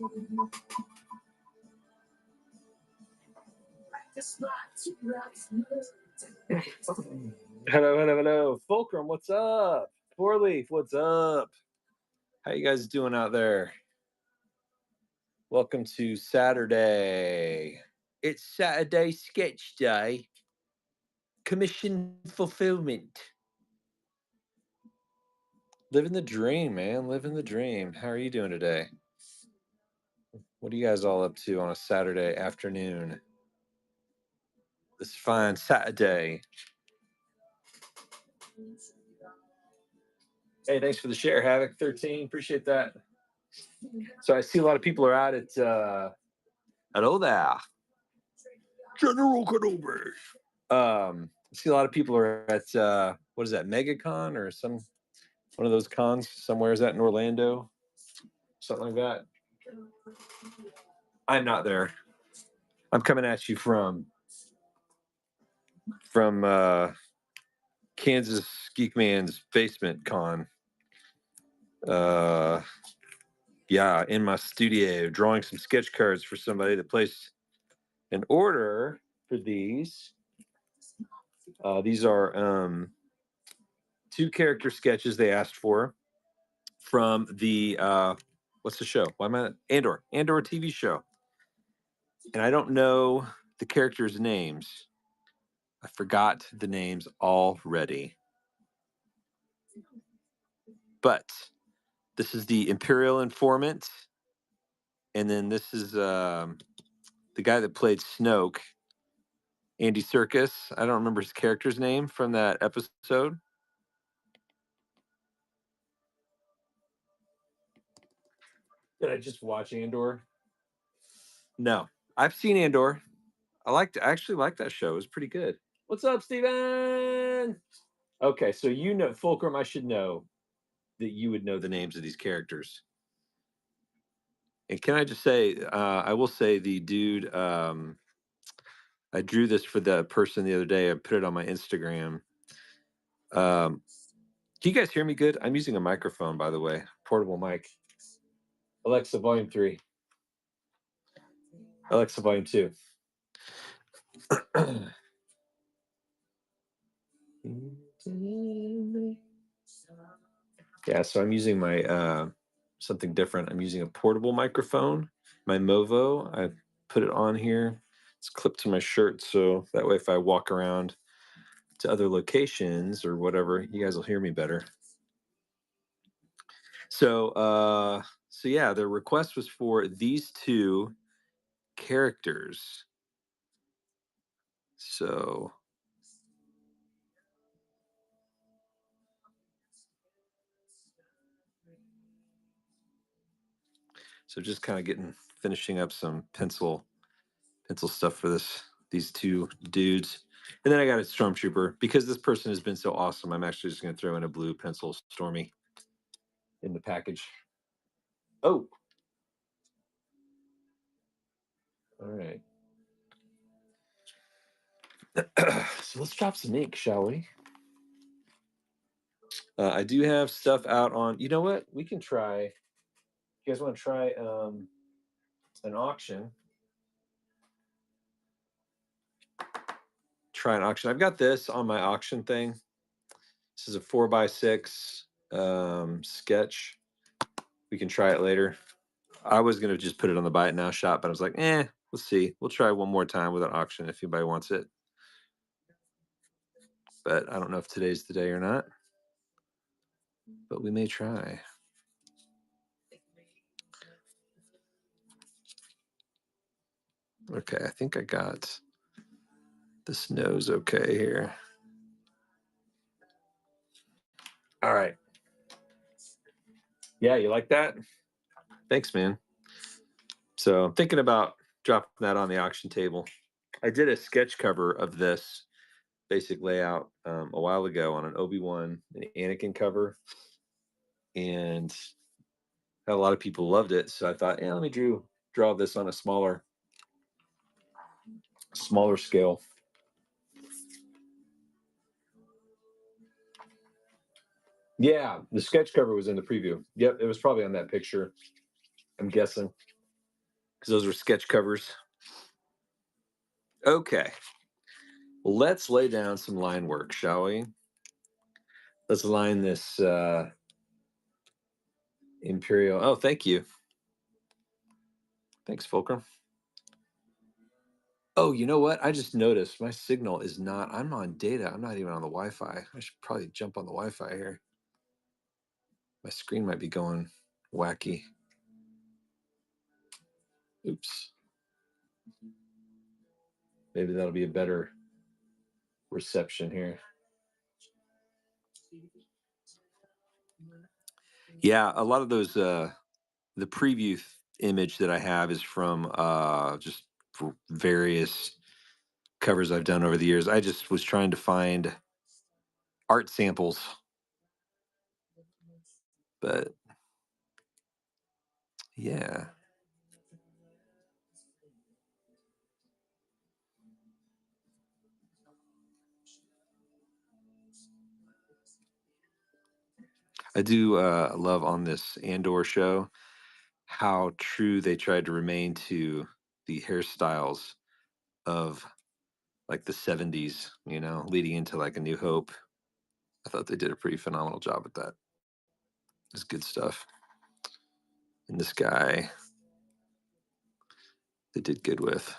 Hello, hello, hello. Fulcrum, what's up? Four Leaf, what's up? How you guys doing out there? Welcome to Saturday. It's Saturday Sketch Day. Commission fulfillment. Living the dream, man. Living the dream. How are you doing today? What are you guys all up to on a Saturday afternoon? This fine Saturday. Hey, thanks for the share, Havoc 13. Appreciate that. So I see a lot of people are out at hello there. General Kenobi. I see a lot of people are at what is that, MegaCon or one of those cons somewhere? Is that in Orlando? Something like that. I'm not there. I'm coming at you from Kansas Geekman's Basement Con. Yeah, in my studio, drawing some sketch cards for somebody to place an order for these. These are 2 character sketches they asked for from the what's the show? Why am I Andor TV show? And I don't know the characters' names. I forgot the names already. But this is the Imperial Informant, and then this is the guy that played Snoke, Andy Serkis. I don't remember his character's name from that episode. Did I just watch Andor? No, I've seen Andor. I actually liked that show. It was pretty good. What's up, Steven? Okay, so you know, Fulcrum, I should know that you would know the names of these characters. And can I just say, I will say the dude, I drew this for the person the other day. I put it on my Instagram. Can you guys hear me good? I'm using a microphone, by the way, portable mic. Alexa, volume 3. Alexa, volume 2. Yeah, so I'm using my something different. I'm using a portable microphone, my Movo. I put it on here. It's clipped to my shirt, so that way if I walk around to other locations or whatever, you guys will hear me better. So yeah, the request was for these 2 characters. So just kind of finishing up some pencil stuff for these 2 dudes. And then I got a Stormtrooper. Because this person has been so awesome, I'm actually just going to throw in a blue pencil Stormy in the package. Oh. All right. So let's drop some ink, shall we? I do have stuff out on, you know what? We can try, you guys want to try an auction? Try an auction. I've got this on my auction thing. This is a 4x6 sketch. We can try it later. I was going to just put it on the buy it now shop, but I was like, we'll see. We'll try one more time with an auction if anybody wants it. But I don't know if today's the day or not. But we may try. Okay, I think I got this nose okay here. All right. Yeah, you like that? Thanks, man. So I'm thinking about dropping that on the auction table. I did a sketch cover of this basic layout a while ago on an Obi-Wan and Anakin cover, and a lot of people loved it. So I thought, let me draw this on a smaller scale. Yeah, the sketch cover was in the preview. Yep, it was probably on that picture, I'm guessing. because those were sketch covers. Okay, let's lay down some line work, shall we? Let's line this Imperial. Oh, thank you. Thanks, Fulcrum. Oh, you know what? I just noticed my signal is not. I'm on data. I'm not even on the Wi-Fi. I should probably jump on the Wi-Fi here. My screen might be going wacky. Oops. Maybe that'll be a better reception here. Yeah, a lot of those the preview image that I have is from just various covers I've done over the years. I just was trying to find art samples, but yeah. I do love on this Andor show how true they tried to remain to the hairstyles of like the 70s, you know, leading into like A New Hope. I thought they did a pretty phenomenal job with that. It's good stuff. And this guy, they did good with.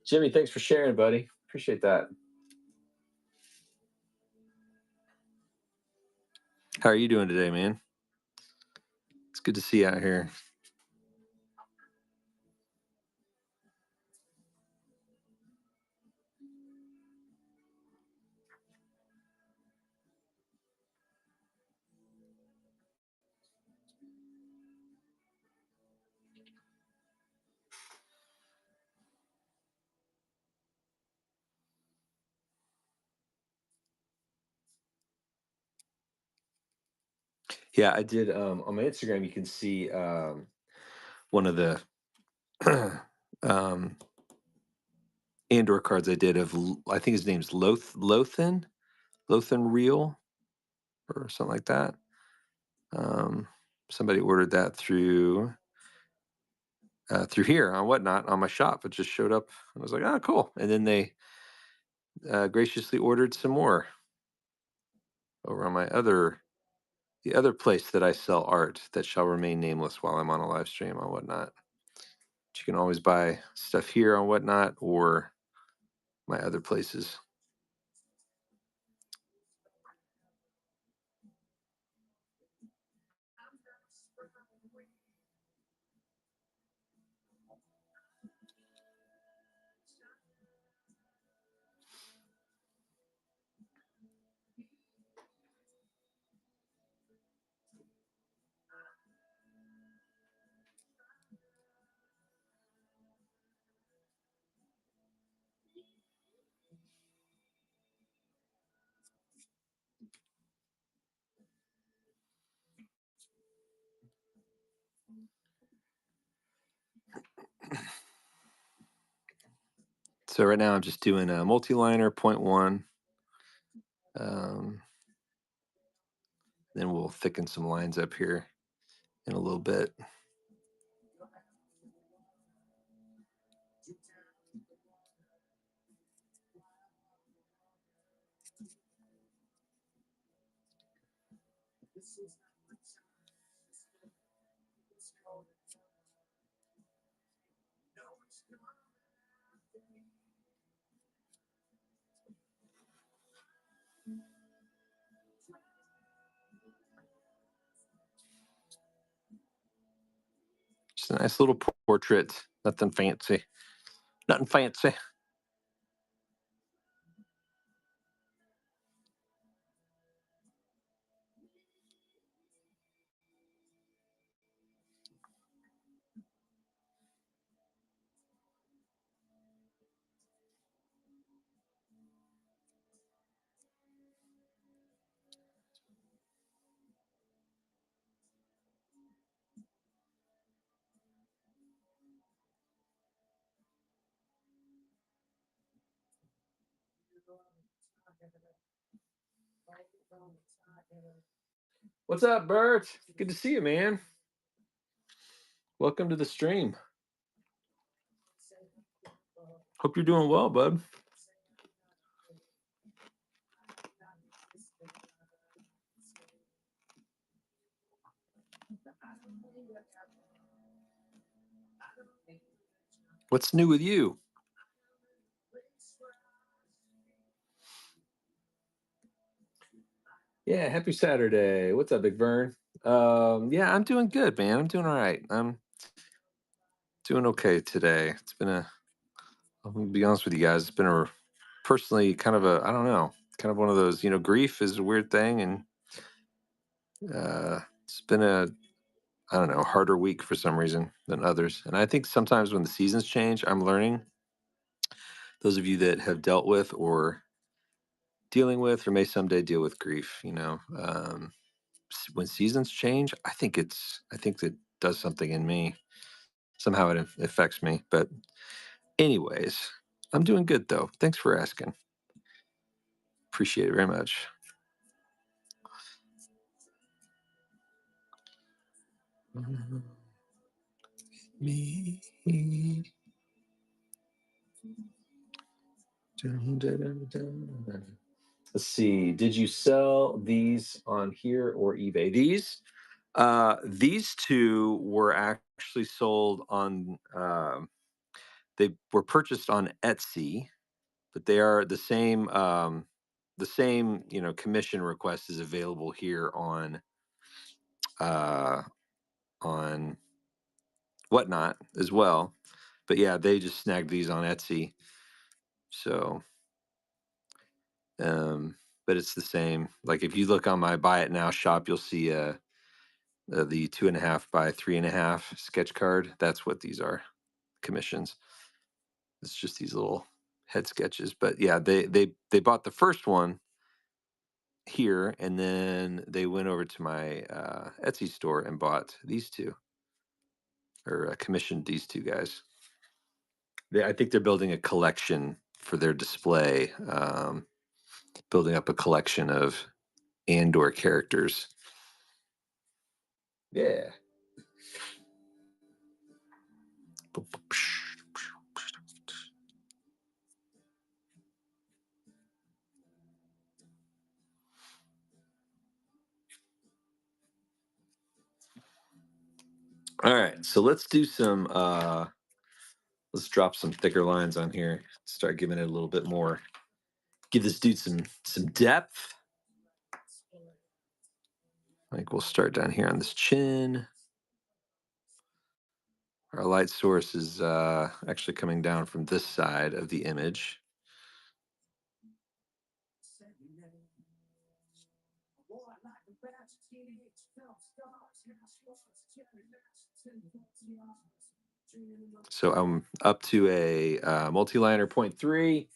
Jimmy, thanks for sharing, buddy. Appreciate that. How are you doing today, man? It's good to see you out here. Yeah, I did on my Instagram you can see one of the um Andor cards I did of I think his name's Lothan Real or something like that. Somebody ordered that through here on Whatnot on my shop. It just showed up. I was like, oh, cool. And then they graciously ordered some more over on the other place that I sell art that shall remain nameless while I'm on a live stream on Whatnot. But you can always buy stuff here on Whatnot or my other places. So right now I'm just doing a multi-liner 0.1. Then we'll thicken some lines up here in a little bit. Just a nice little portrait. Nothing fancy. Nothing fancy. What's up, Bert? Good to see you, man. Welcome to the stream. Hope you're doing well, bud. What's new with you? Yeah, happy Saturday. What's up, Big Vern? Yeah, I'm doing good, man. I'm doing all right. I'm doing okay today. I'm gonna be honest with you guys, it's been a personally kind of a, I don't know, kind of one of those, grief is a weird thing. And it's been I don't know, harder week for some reason than others. And I think sometimes when the seasons change, I'm learning, those of you that have dealt with or dealing with or may someday deal with grief, when seasons change, I think that does something in me. Somehow it affects me. But anyways, I'm doing good though. Thanks for asking. Appreciate it very much. Me. Let's see. Did you sell these on here or eBay? These two were actually sold on. They were purchased on Etsy, but they are the same. The same, commission request is available here uh, on Whatnot as well. But yeah, they just snagged these on Etsy. So, but it's the same. Like if you look on my Buy It Now shop, you'll see the 2.5 by 3.5 sketch card. That's what these are, commissions. It's just these little head sketches. But yeah, they bought the first one here, and then they went over to my Etsy store and bought these two, or commissioned these two guys. I think they're building a collection for their display, building up a collection of Andor characters. Yeah. All right, so let's do some let's drop some thicker lines on here. Start giving it a little bit more. Give this dude some depth. Like we'll start down here on this chin. Our light source is actually coming down from this side of the image. So I'm up to a multi-liner 0.3.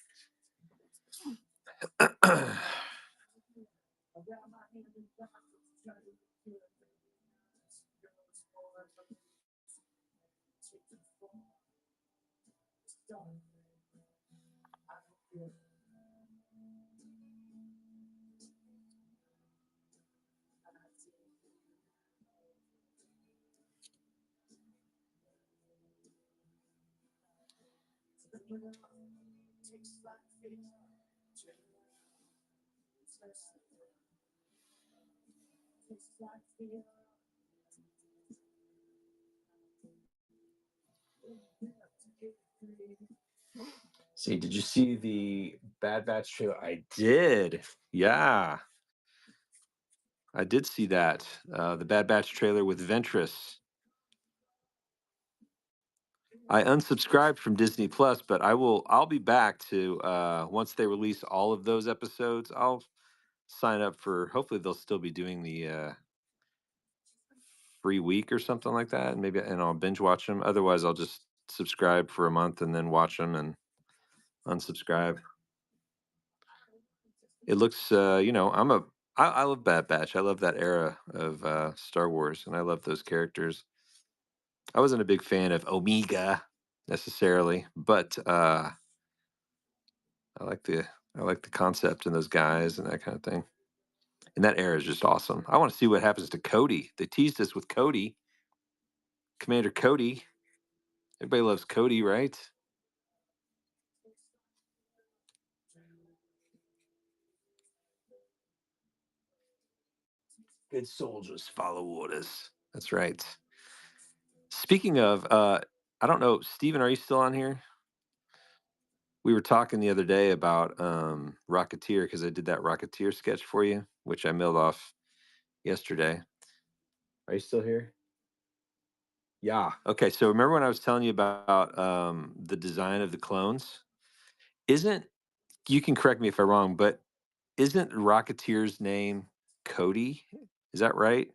See, did you see the Bad Batch trailer? I did. Yeah. I did see that. The Bad Batch trailer with Ventress. I unsubscribed from Disney Plus, but I'll be back to once they release all of those episodes, I'll sign up for, hopefully they'll still be doing the free week or something like that, and I'll binge watch them. Otherwise, I'll just subscribe for a month and then watch them and unsubscribe. It looks, I love Bad Batch. I love that era of Star Wars, and I love those characters. I wasn't a big fan of Omega necessarily, but I like I like the concept and those guys and that kind of thing. And that era is just awesome. I want to see what happens to Cody. They teased us with Cody, Commander Cody. Everybody loves Cody, right? Good soldiers follow orders. That's right. Speaking of, I don't know, Steven, are you still on here? We were talking the other day about Rocketeer because I did that Rocketeer sketch for you, which I mailed off yesterday. Are you still here? Yeah. Okay. So remember when I was telling you about the design of the clones? Isn't, you can correct me if I'm wrong, but isn't Rocketeer's name Cody? Is that right?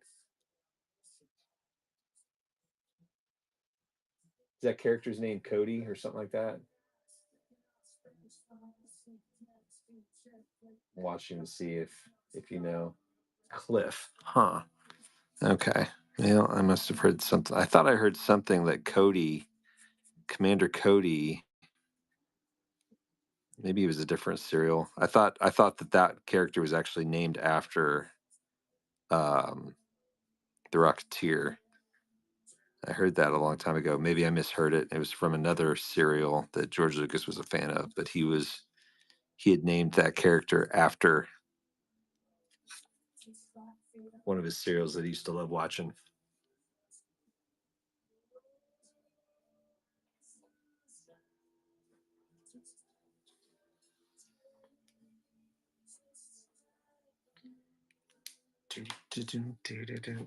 Is that character's name Cody or something like that? I'm watching to see if you know. Cliff. Huh. Okay. Well, I must have heard something. I thought I heard something that Cody, Commander Cody, maybe it was a different serial. I thought that character was actually named after um, the Rocketeer. I heard that a long time ago. Maybe I misheard it. It was from another serial that George Lucas was a fan of, but he had named that character after one of his serials that he used to love watching.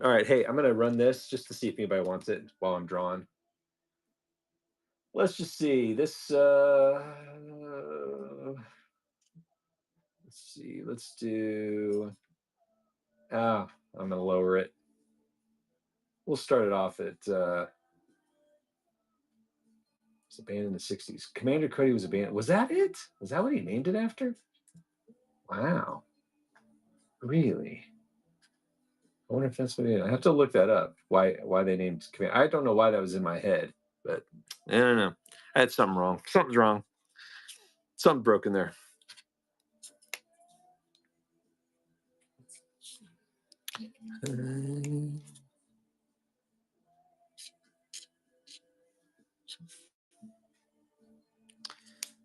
All right, hey, I'm gonna run this just to see if anybody wants it while I'm drawing. Let's just see this. Let's see. Let's do. Ah, I'm gonna lower it. We'll start it off at. It's a band in the '60s. Commander Cody was a band. Was that it? Was that what he named it after? Wow. Really? I wonder if that's what it is. I have to look that up. Why they named Commander? I don't know why that was in my head, but I don't know. I had something wrong. Something's wrong. Something broken there.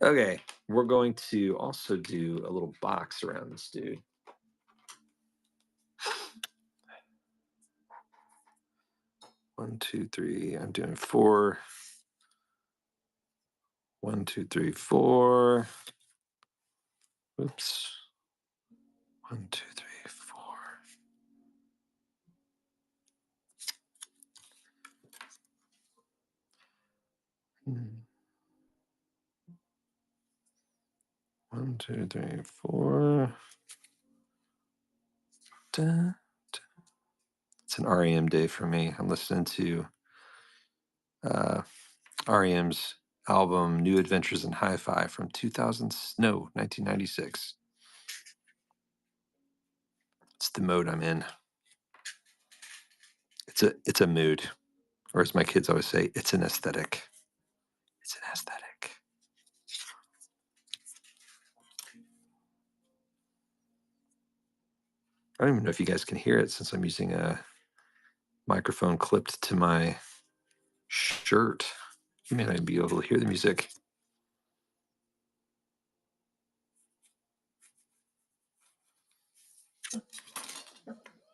Okay, we're going to also do a little box around this dude. One, two, three. I'm doing 4. 1, 2, 3, 4. Oops. 1, 2, 3, 4. Hmm. 1, 2, 3, 4. Da, da. It's an REM day for me. I'm listening to REM's album New Adventures in Hi-Fi from 1996. It's the mode I'm in. It's a mood, or as my kids always say, it's an aesthetic. It's an aesthetic. I don't even know if you guys can hear it since I'm using a microphone clipped to my shirt. You may not even be able to hear the music.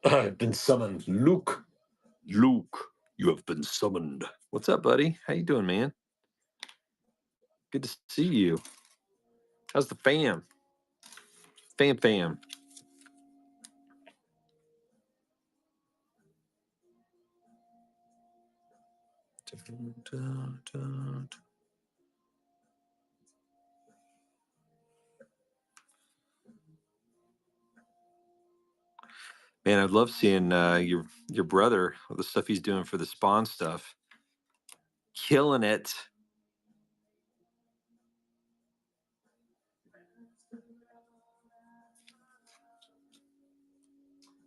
I've been summoned. Luke, you have been summoned. What's up, buddy? How you doing, man? Good to see you. How's the fam? Fam. Man, I'd love seeing your brother, all the stuff he's doing for the Spawn stuff. Killing it.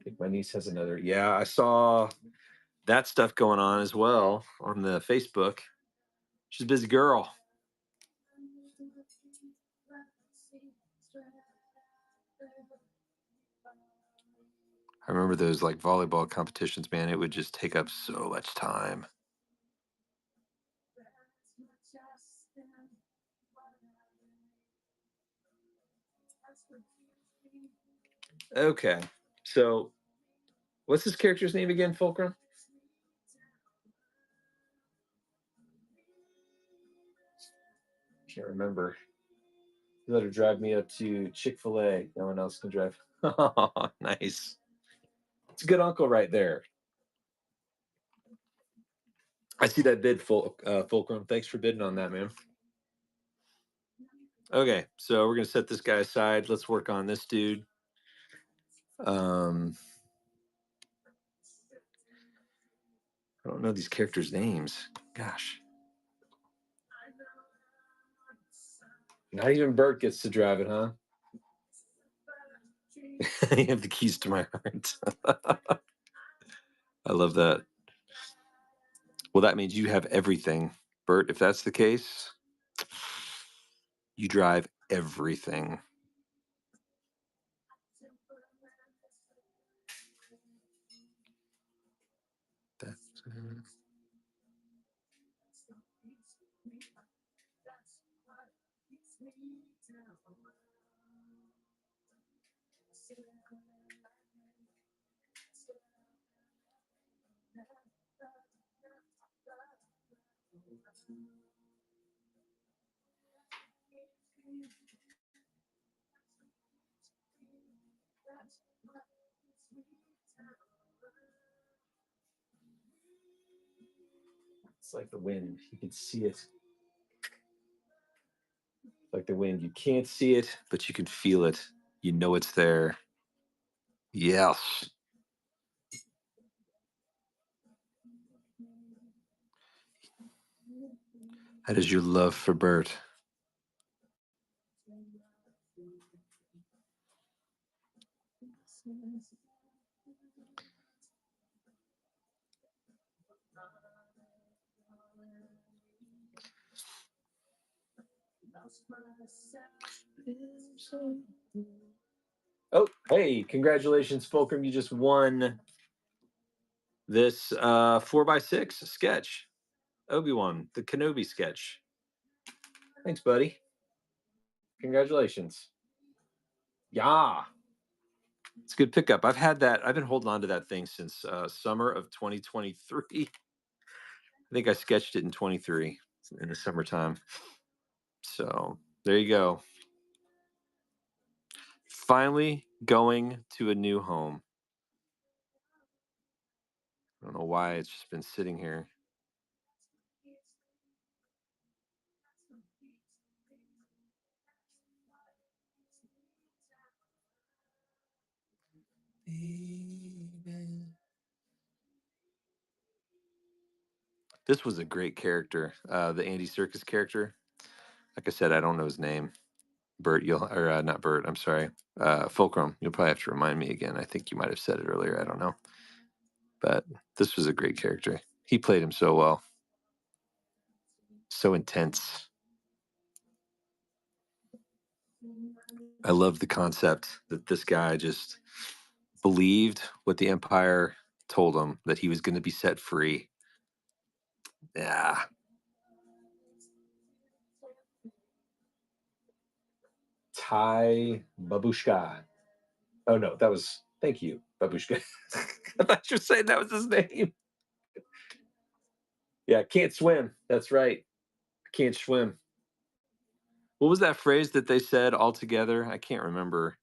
I think my niece has another. Yeah, I saw that stuff going on as well on the Facebook. She's a busy girl. I remember those like volleyball competitions, man. It would just take up so much time. Okay. So what's this character's name again, Fulcrum? Can't remember. You let her drive me up to Chick-fil-A. No one else can drive. Oh, nice. It's a good uncle right there. I see that bid, Fulcrum. Thanks for bidding on that, man. Okay, so we're gonna set this guy aside. Let's work on this dude. Um, I don't know these characters' names. Gosh, not even Bert gets to drive it, huh? You have the keys to my heart. I love that. Well, that means you have everything, Bert. If that's the case, you drive everything. That's, it's like the wind. You can see it. Like the wind. You can't see it, but you can feel it. You know it's there. Yes. That is your love for Bert. Oh, hey, congratulations, Fulcrum. You just won this 4x6 sketch. Obi-Wan, the Kenobi sketch. Thanks, buddy. Congratulations. Yeah. It's a good pickup. I've had that. I've been holding on to that thing since summer of 2023. I think I sketched it in 23 in the summertime. So there you go. Finally going to a new home. I don't know why it's just been sitting here. This was a great character, the Andy Serkis character. Like I said, I don't know his name. Bert, you'll or not Bert. I'm sorry, Fulcrum. You'll probably have to remind me again. I think you might have said it earlier. I don't know, but this was a great character. He played him so well, so intense. I love the concept that this guy just believed what the Empire told him, that he was going to be set free. Yeah. Ty Babushka. Oh no, that was thank you, Babushka. I thought you were saying that was his name. Yeah, can't swim. That's right. Can't swim. What was that phrase that they said all together? I can't remember.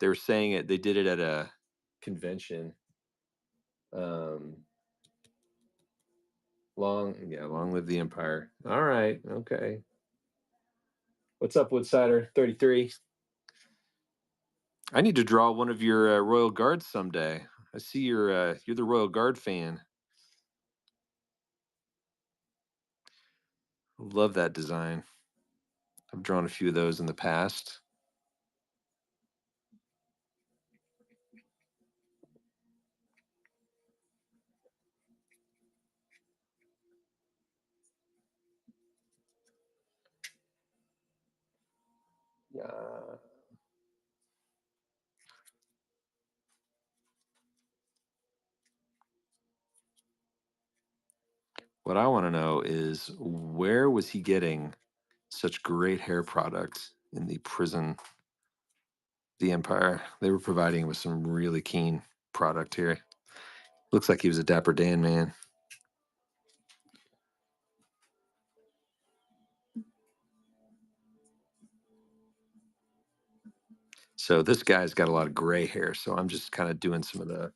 They were saying it. They did it at a convention. Um, long live the Empire. All right, okay. What's up, Woodsider 33? I need to draw one of your Royal Guards someday. I see you're the Royal Guard fan. Love that design. I've drawn a few of those in the past. Yeah. What I want to know is where was he getting such great hair products in the prison, the Empire? They were providing him with some really keen product here. Looks like he was a Dapper Dan man. So this guy's got a lot of gray hair. So I'm just kind of doing some of the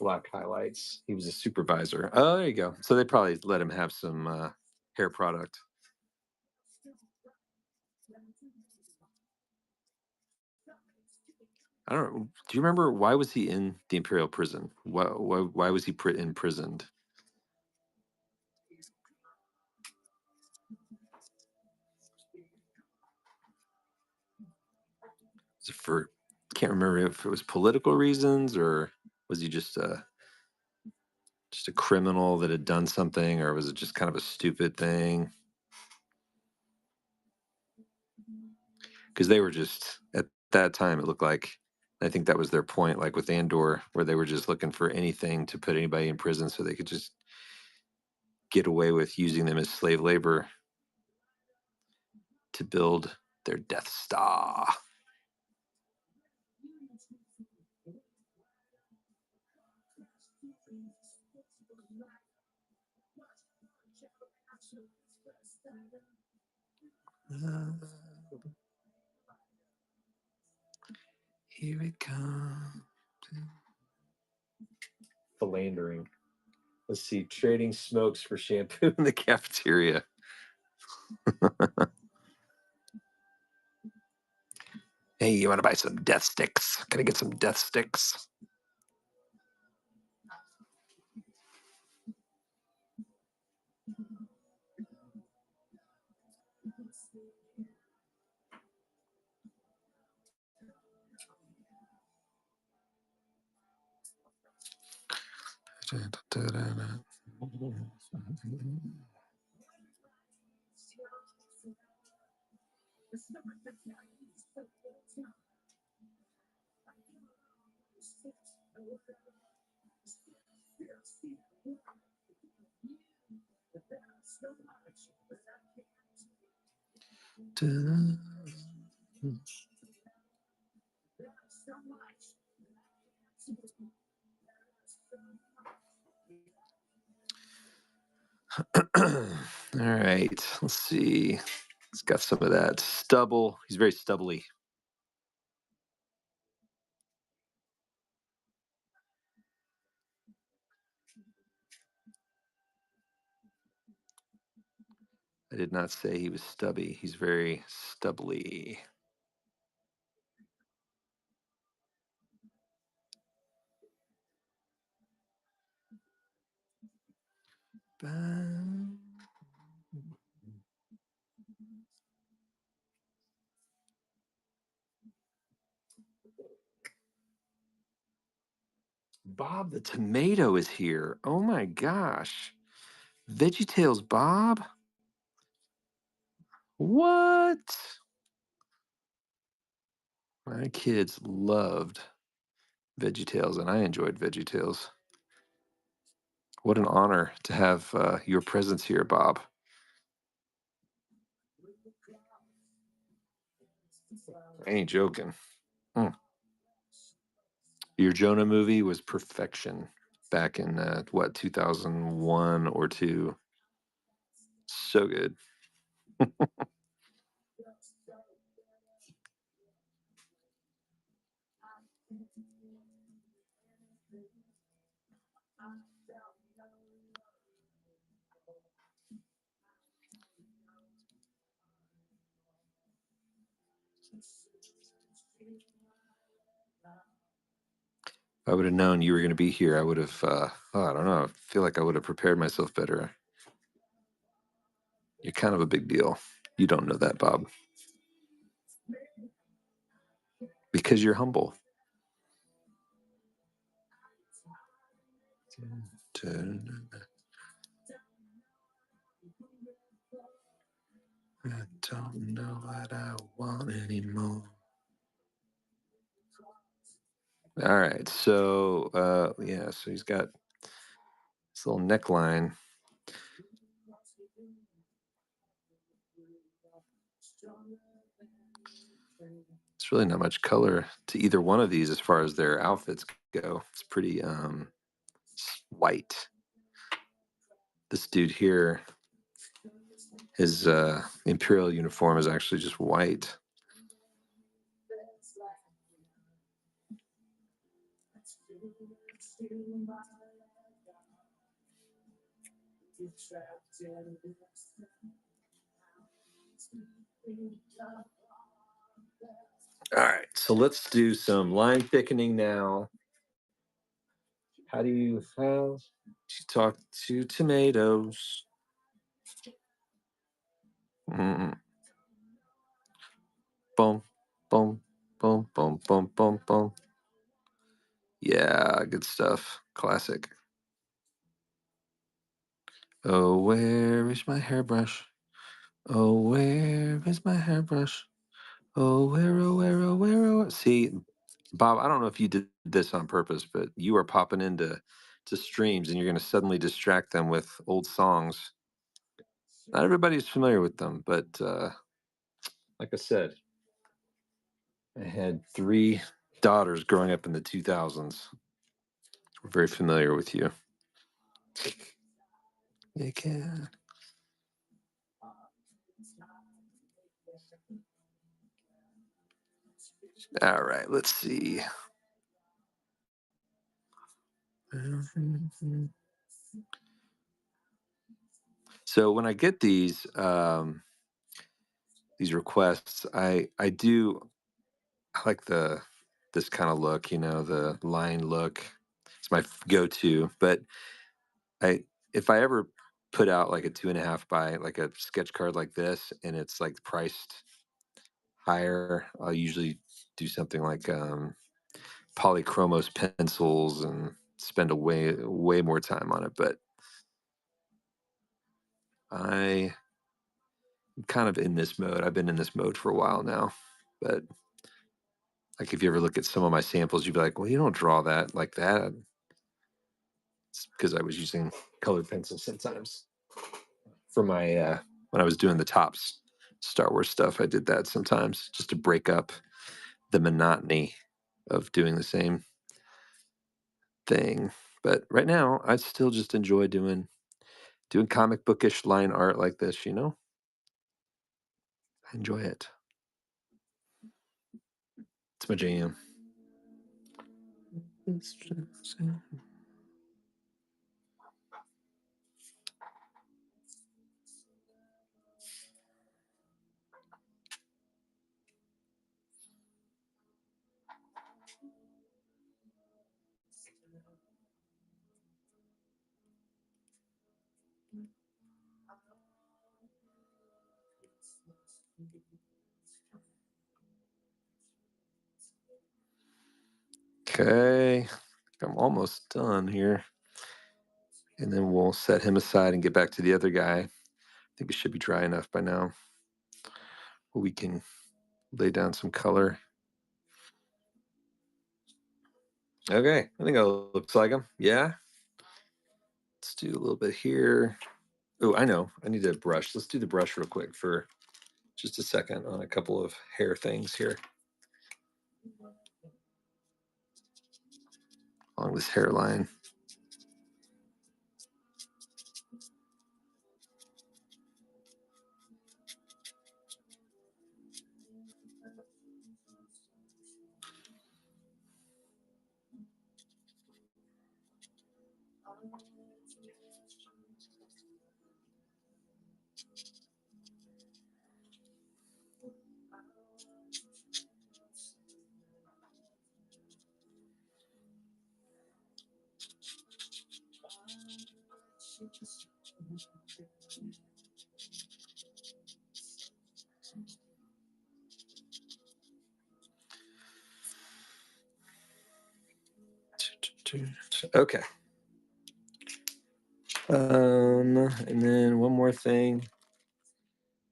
black highlights. He was a supervisor. Oh, there you go. So they probably let him have some hair product. I don't know. Do you remember why was he in the Imperial prison? Why was he imprisoned? Was it for? Can't remember if it was political reasons or was he just a criminal that had done something, or was it just kind of a stupid thing? Because they were just at that time, it looked like, I think that was their point, like with Andor, where they were just looking for anything to put anybody in prison so they could just get away with using them as slave labor to build their Death Star. Here it comes. Philandering. Let's see. Trading smokes for shampoo in the cafeteria. Hey, you want to buy some death sticks? Can I get some death sticks? All right, let's see. He's got some of that stubble. He's very stubbly. I did not say he was stubby. He's very stubbly. Bob the tomato is here. Oh my gosh. VeggieTales Bob? What? My kids loved VeggieTales, and I enjoyed VeggieTales. What an honor to have your presence here, Bob. I ain't joking. Your Jonah movie was perfection back in what, 2001 or 2. So good. If I would have known you were going to be here, I would have, I don't know, I feel like I would have prepared myself better. You're kind of a big deal. You don't know that, Bob. Because you're humble. I don't know what I want anymore. All right, so yeah, so he's got this little neckline. It's really not much color to either one of these as far as their outfits go. It's pretty white. This dude here, his imperial uniform is actually just white. All right, so let's do some line thickening now. How do you talk to tomatoes? Mm. Boom, boom, boom, boom, boom, boom, boom. Yeah, good stuff. Classic. Oh, where is my hairbrush? Oh, where is my hairbrush? Oh, where, oh, where, oh, where, oh. See, Bob, I don't know if you did this on purpose, but you are popping into streams and you're going to suddenly distract them with old songs. Not everybody's familiar with them, but like I said, I had 3 daughters growing up in the 2000s. We're very familiar with you. You can. All right, let's see. So when I get these requests, I like this kind of look, the line look. It's my go-to. But I if I ever put out like a 2.5 by like a sketch card like this, and it's like priced higher, I'll usually do something like polychromos pencils and spend a way more time on it. But I'm kind of in this mode. I've been in this mode for a while now. But like if you ever look at some of my samples, you'd be like, well, you don't draw that like that. It's because I was using colored pencils sometimes for my when I was doing the Tops Star Wars stuff. I did that sometimes just to break up the monotony of doing the same thing. But right now, I still just enjoy doing comic bookish line art like this. I enjoy it. It's my jam. Okay, I'm almost done here. And then we'll set him aside and get back to the other guy. I think it should be dry enough by now. We can lay down some color. Okay, I think it looks like him. Yeah. Let's do a little bit here. Oh, I know. I need a brush. Let's do the brush real quick for just a second on a couple of hair things here. Along this hairline. Okay. And then one more thing.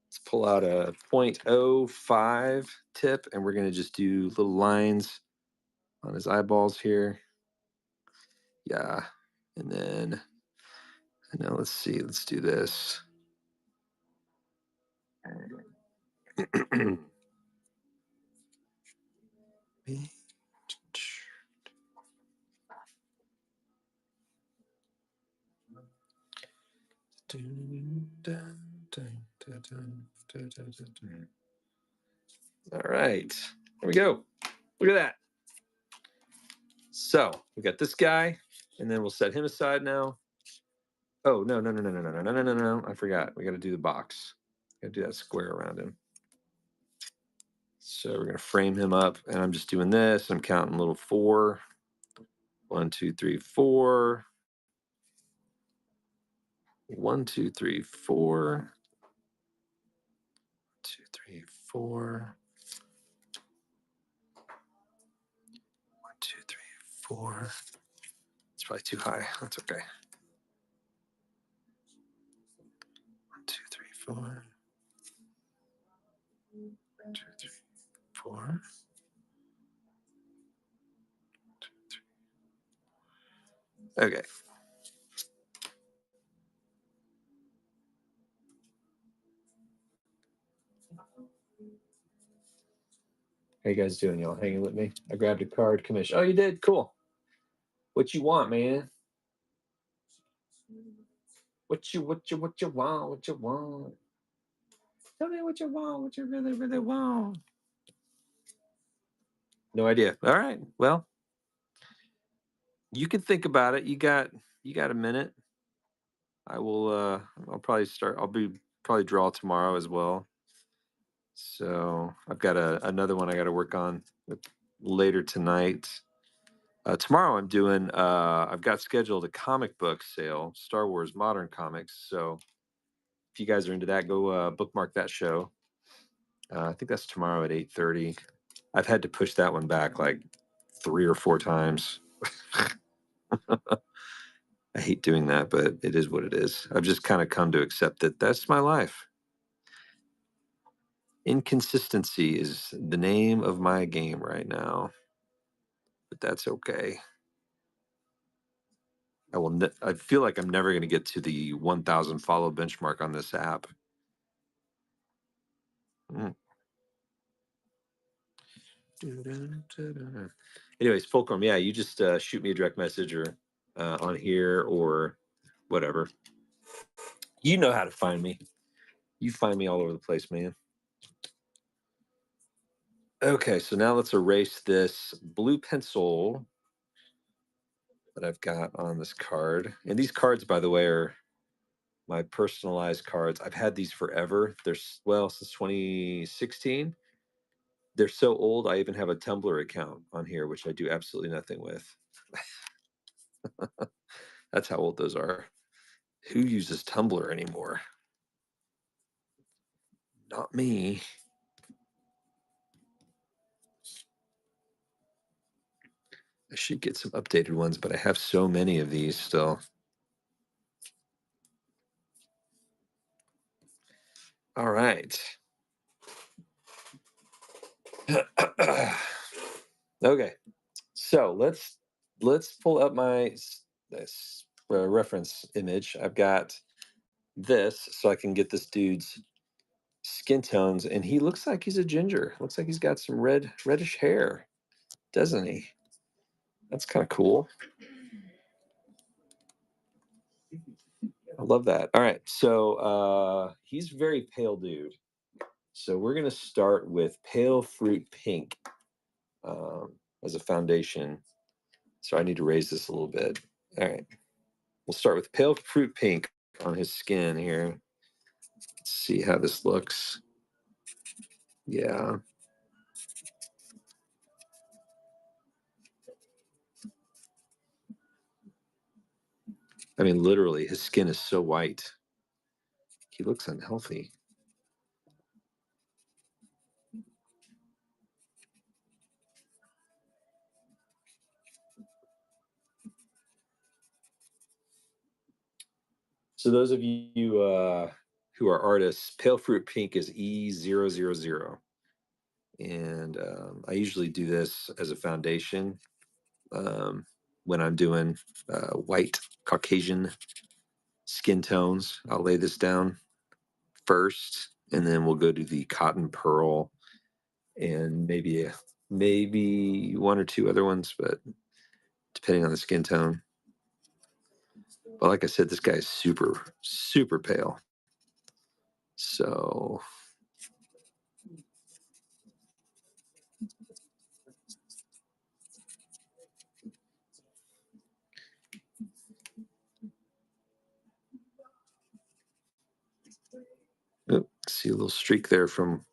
Let's pull out a 0.05 tip, and we're gonna just do little lines on his eyeballs here. Yeah. And then let's see. Let's do this. All right, here we go. Look at that. So we got this guy, and then we'll set him aside now. Oh, no. I forgot. We got to do the box. Got to do that square around him. So we're going to frame him up, and I'm just doing this. I'm counting little 4. 1, 2, 3, 4. 1, 2, 3, 4. 2, 3, 4. 1, 2, 3, 4. It's probably too high. That's okay. 1, 2, 3, 4. 1, 2, 3, 4. 2, 3. Okay. How you guys doing? Y'all hanging with me? I grabbed a card commission. Oh, you did? Cool. What you want, man? What you want? What you want? Tell me what you want. What you really, really want. No idea. All right. Well, you can think about it. You got a minute. I will. I'll probably start. I'll be probably draw tomorrow as well. So I've got another one I got to work on later tonight. Tomorrow I'm doing. I've got scheduled a comic book sale, Star Wars Modern Comics. So if you guys are into that, go bookmark that show. I think that's tomorrow at 8:30. I've had to push that one back like 3 or 4 times. I hate doing that, but it is what it is. I've just kind of come to accept that that's my life. Inconsistency is the name of my game right now, but that's okay. I feel like I'm never going to get to the 1,000 follow benchmark on this app. Anyways, Fulcrum, yeah, you just shoot me a direct message or on here or whatever. You know how to find me. You find me all over the place, man. Okay, so now let's erase this blue pencil that I've got on this card. And these cards, by the way, are my personalized cards. I've had these forever. They're, well, since 2016. They're so old, I even have a Tumblr account on here, which I do absolutely nothing with. That's how old those are. Who uses Tumblr anymore? Not me. I should get some updated ones, but I have so many of these still. All right. Okay. So let's pull up my this reference image. I've got this so I can get this dude's skin tones, and he looks like he's a ginger. Looks like he's got some reddish hair, doesn't he? That's kind of cool. I love that. All right, so he's very pale dude. So we're gonna start with Pale Fruit Pink as a foundation. So I need to raise this a little bit. All right, we'll start with Pale Fruit Pink on his skin here. Let's see how this looks. Yeah. I mean, literally, his skin is so white. He looks unhealthy. So those of you who are artists, Pale Fruit Pink is E000. And I usually do this as a foundation when I'm doing white Caucasian skin tones. I'll lay this down first, and then we'll go to the cotton pearl and maybe one or two other ones, but depending on the skin tone. But like I said, this guy's super, super pale. So see a little streak there from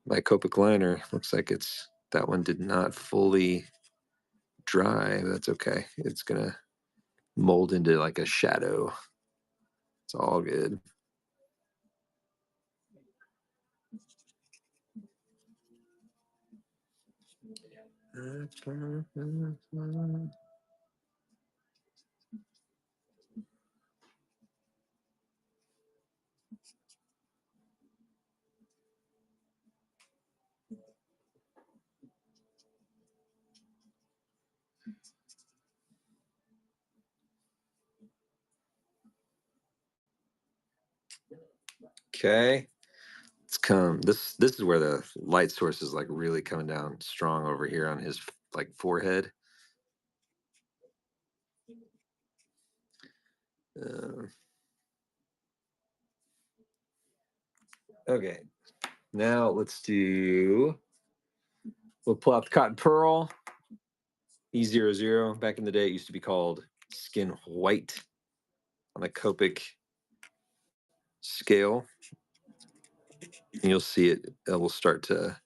my Copic liner. Looks like that one did not fully dry. That's okay. It's gonna mold into like a shadow. It's all good. Okay. It's come. This is where the light source is like really coming down strong over here on his like forehead. Okay. Now we'll pull out the cotton pearl. E00. Back in the day, it used to be called skin white on the Copic scale. And you'll see it will start to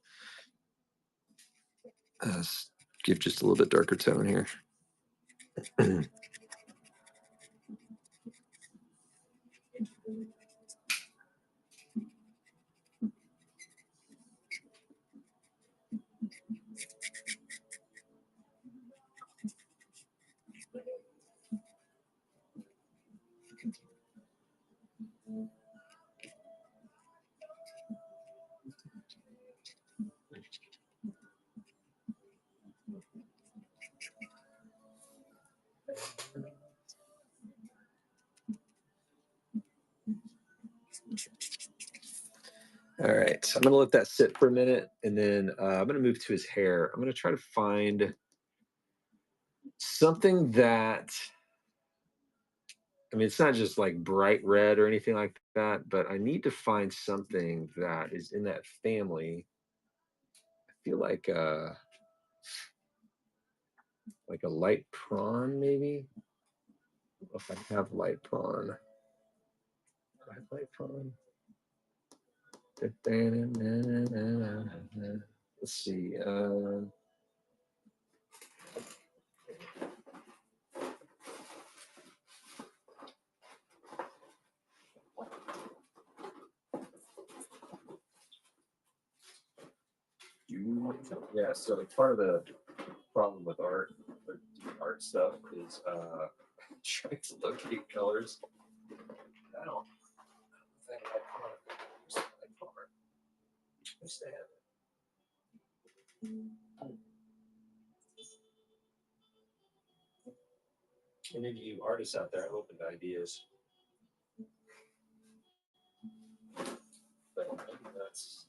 give just a little bit darker tone here. All right, so I'm gonna let that sit for a minute, and then I'm gonna move to his hair. I'm gonna try to find something that, I mean, it's not just like bright red or anything like that, but I need to find something that is in that family. I feel like a light prawn, maybe. If I have light prawn, do I have light prawn? Let's see. Yeah, so part of the problem with art stuff is trying to locate colors. I don't think I understand. And any of you artists out there, I'm open to ideas. But maybe that's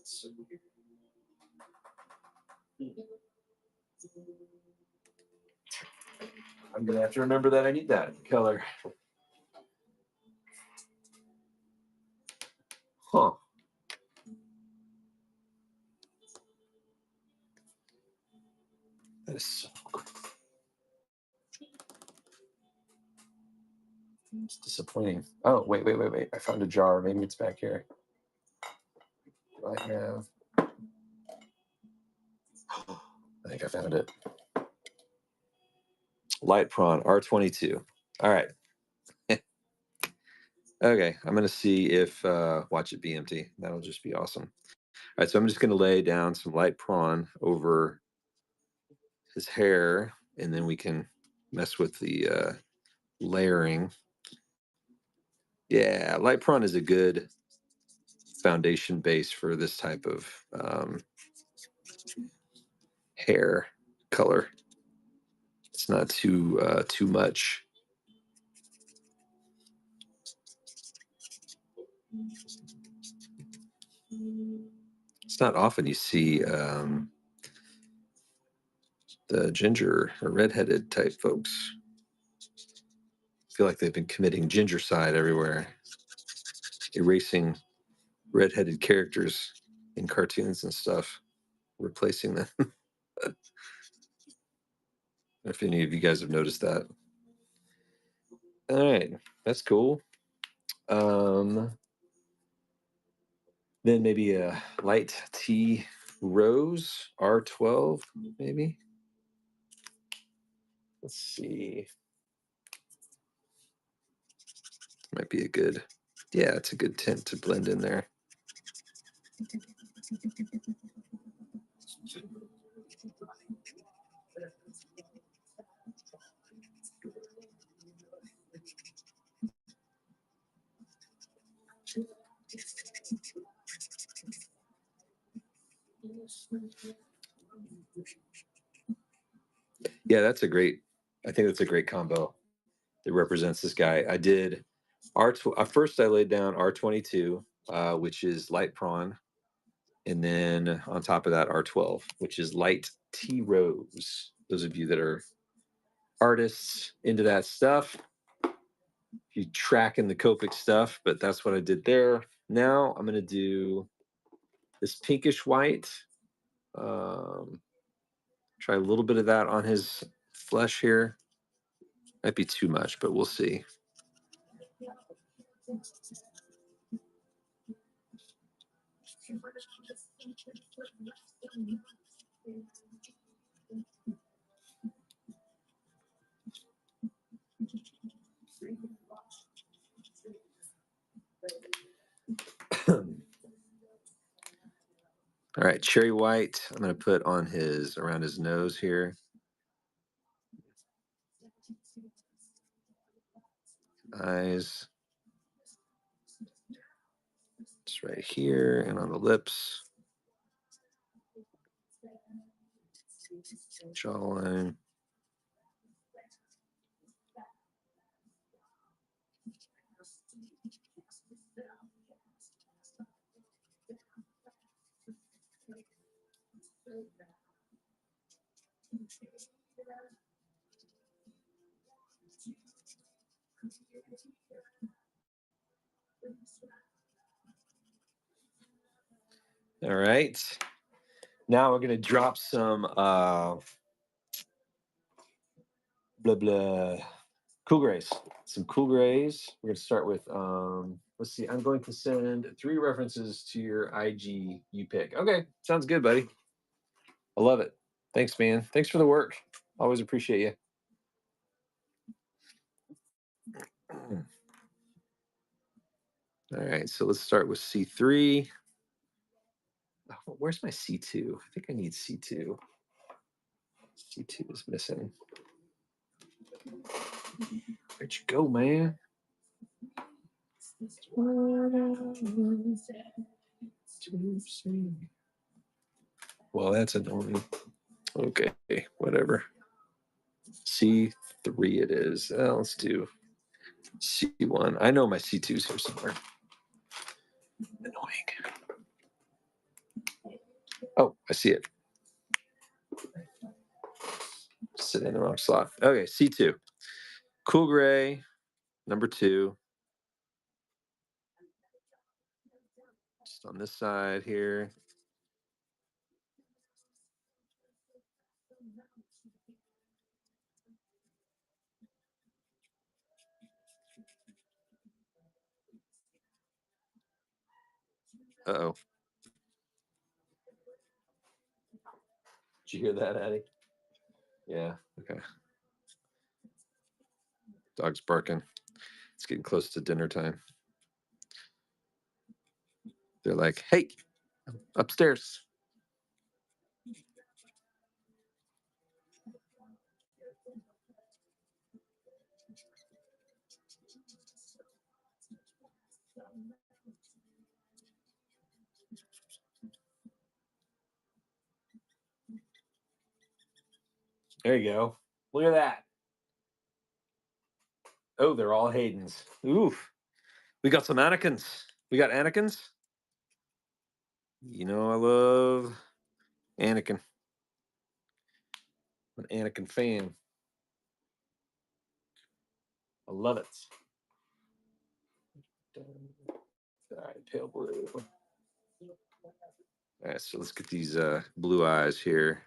so weird. I'm gonna have to remember that I need that color. Huh. That is so cool. It's disappointing. Oh, wait. I found a jar. Maybe it's back here. Do I have? I think I found it. Light prawn R22. All right. Okay, I'm gonna see if watch it be empty. That'll just be awesome. All right, so I'm just gonna lay down some light prawn over his hair, and then we can mess with the layering. Yeah, light prawn is a good foundation base for this type of hair color. It's not too much. It's not often you see the ginger or redheaded type folks. I feel like they've been committing gingercide everywhere, erasing redheaded characters in cartoons and stuff, replacing them. If any of you guys have noticed that. All right, that's cool. Then maybe a light tea rose R12, maybe. Let's see. Might be a good, yeah, it's a good tint to blend in there. Yeah, that's a great, I think that's a great combo that represents this guy. I did first I laid down R22, which is light prawn. And then on top of that, R12, which is light tea rose. Those of you that are artists into that stuff, you tracking the Copic stuff, but that's what I did there. Now I'm going to do this pinkish white. Try a little bit of that on his flesh here. Might be too much, but we'll see. All right, cherry white. I'm going to put on around his nose here. Eyes. Just right here and on the lips. Jawline. All right. Now we're gonna drop some blah blah cool grays. Some cool grays. We're gonna start with let's see. I'm going to send 3 references to your IG you pick. Okay, sounds good, buddy. I love it. Thanks, man. Thanks for the work. Always appreciate you. All right, so let's start with C3. Oh, where's my C2? I think I need C2. C2 is missing. Where'd you go, man? Well, that's annoying. Okay, whatever. C3 it is. Let's do C1. I know my C2's here somewhere. Annoying. Oh, I see it. Sitting in the wrong slot. Okay, C2. Cool gray, number 2. Just on this side here. Uh-oh. Did you hear that, Addie? Yeah, okay. Dog's barking. It's getting close to dinner time. They're like, hey, upstairs. There you go. Look at that. Oh, they're all Haydens. Oof. We got some Anakins. We got Anakins. You know I love Anakin. I'm an Anakin fan. I love it. All right, pale blue. All right, so let's get these blue eyes here.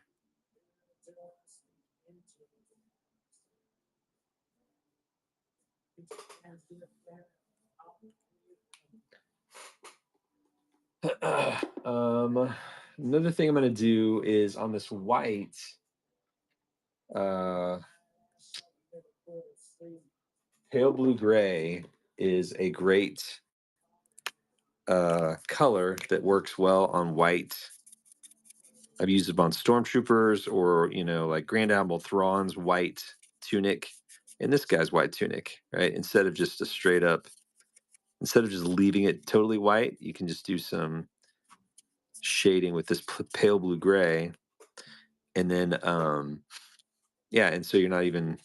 Another thing I'm going to do is on this white. Pale blue gray is a great color that works well on white. I've used it on stormtroopers or, you know, like Grand Admiral Thrawn's white tunic and this guy's white tunic, right? Instead of just leaving it totally white, you can just do some shading with this pale blue gray. And then, yeah, and so you're not even,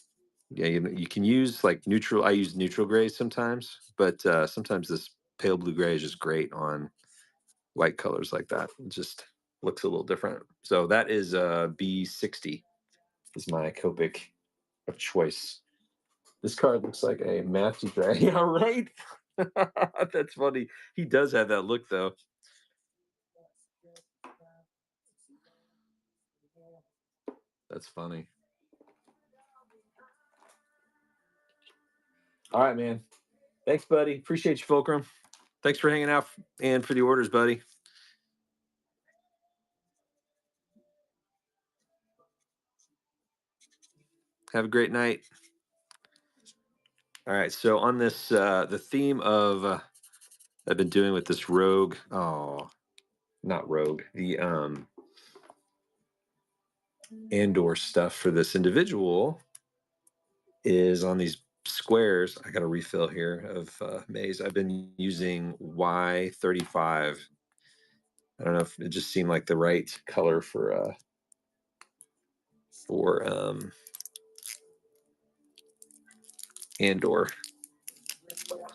yeah, you can use like neutral. I use neutral grays sometimes, but sometimes this pale blue gray is just great on white colors like that. It just looks a little different. So that is B60 is my Copic of choice. This card looks like a math teacher. Yeah, right. That's funny. He does have that look though. That's funny. All right, man. Thanks, buddy. Appreciate you, Fulcrum. Thanks for hanging out and for the orders, buddy. Have a great night. All right. So on this, the theme of I've been doing with this Rogue. Oh, not Rogue. The Andor stuff for this individual is on these squares. I got a refill here of maize. I've been using Y35. I don't know if it just seemed like the right color for Andor. All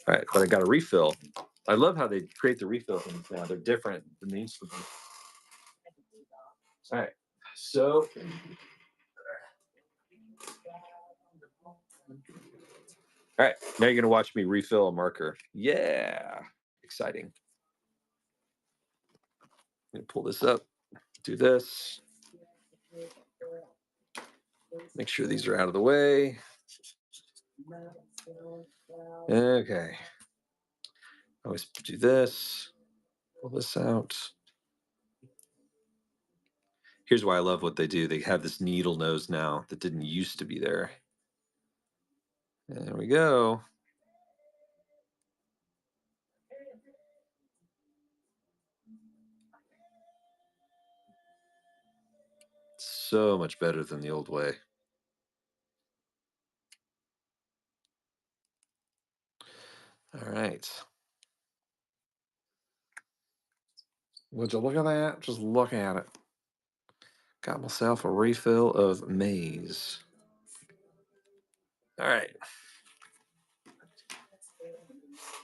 right, but I got a refill. I love how they create the refill things now. They're different than they used to be. All right, so all right, now you're gonna watch me refill a marker. Yeah, exciting. I'm gonna pull this up, do this. Make sure these are out of the way. Okay. Always do this. Pull this out. Here's why I love what they do. They have this needle nose now that didn't used to be there. There we go. So much better than the old way. All right. Would you look at that? Just look at it. Got myself a refill of maize. All right.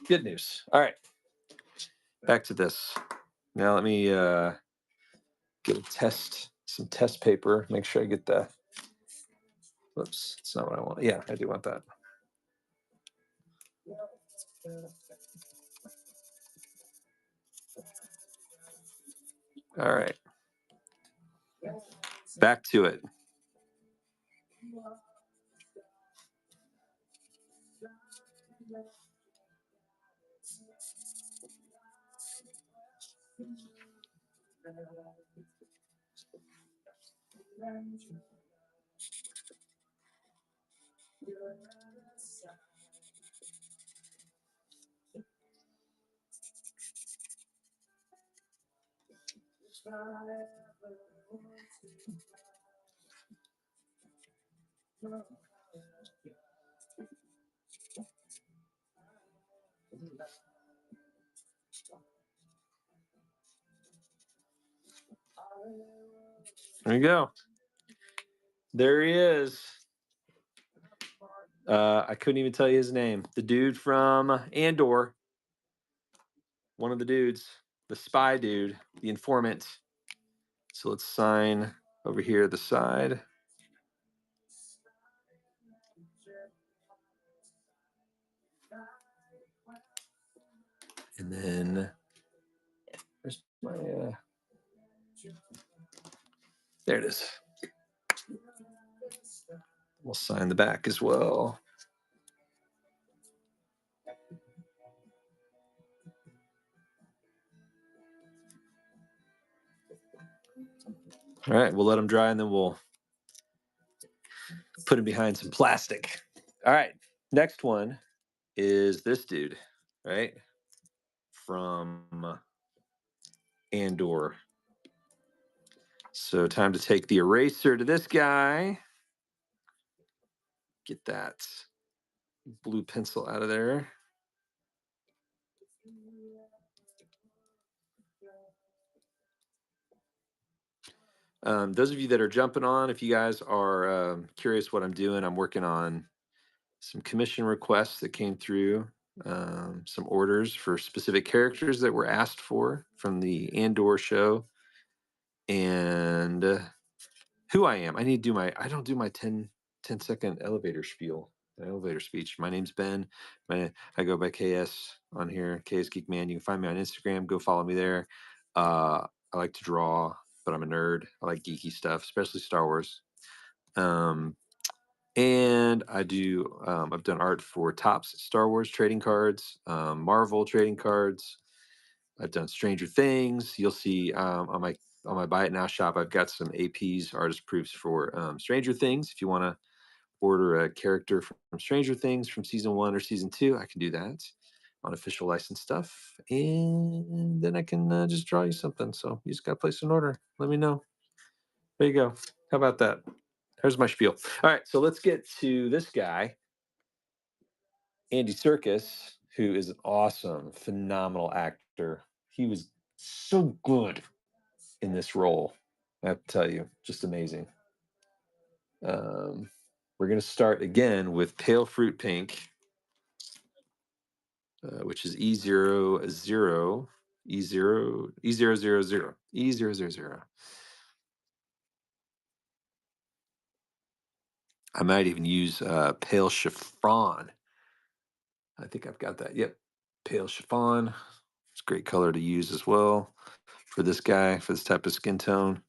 Good news. All right. Back to this. Now let me get some test paper. Make sure I get the. Whoops, it's not what I want. Yeah, I do want that. All right. Back to it. There you go. There he is. I couldn't even tell you his name. The dude from Andor. One of the dudes. The spy dude. The informant. So let's sign over here the side. And then where's my there it is. We'll sign the back as well. All right, we'll let them dry and then we'll put him behind some plastic. All right, next one is this dude, right? From Andor. So time to take the eraser to this guy. Get that blue pencil out of there. Those of you that are jumping on, if you guys are curious what I'm doing, I'm working on some commission requests that came through, some orders for specific characters that were asked for from the Andor show, and who I am. I need to do I don't do my 10-second elevator spiel, elevator speech. My name's Ben. I go by KS on here, KS Geek Man. You can find me on Instagram. Go follow me there. I like to draw, but I'm a nerd. I like geeky stuff, especially Star Wars. And I do. I've done art for Topps Star Wars trading cards, Marvel trading cards. I've done Stranger Things. You'll see on my Buy It Now shop, I've got some APs, artist proofs for Stranger Things. If you want to order a character from Stranger Things from season 1 or season 2, I can do that on official license stuff, and then I can just draw you something. So you just got to place an order. Let me know. There you go. How about that? There's my spiel. All right, so let's get to this guy, Andy Serkis, who is an awesome, phenomenal actor. He was so good in this role. I have to tell you, just amazing. We're going to start again with Pale Fruit Pink, which is E00, E000. I might even use Pale Chiffon. I think I've got that. Yep. Pale Chiffon. It's a great color to use as well for this guy, for this type of skin tone.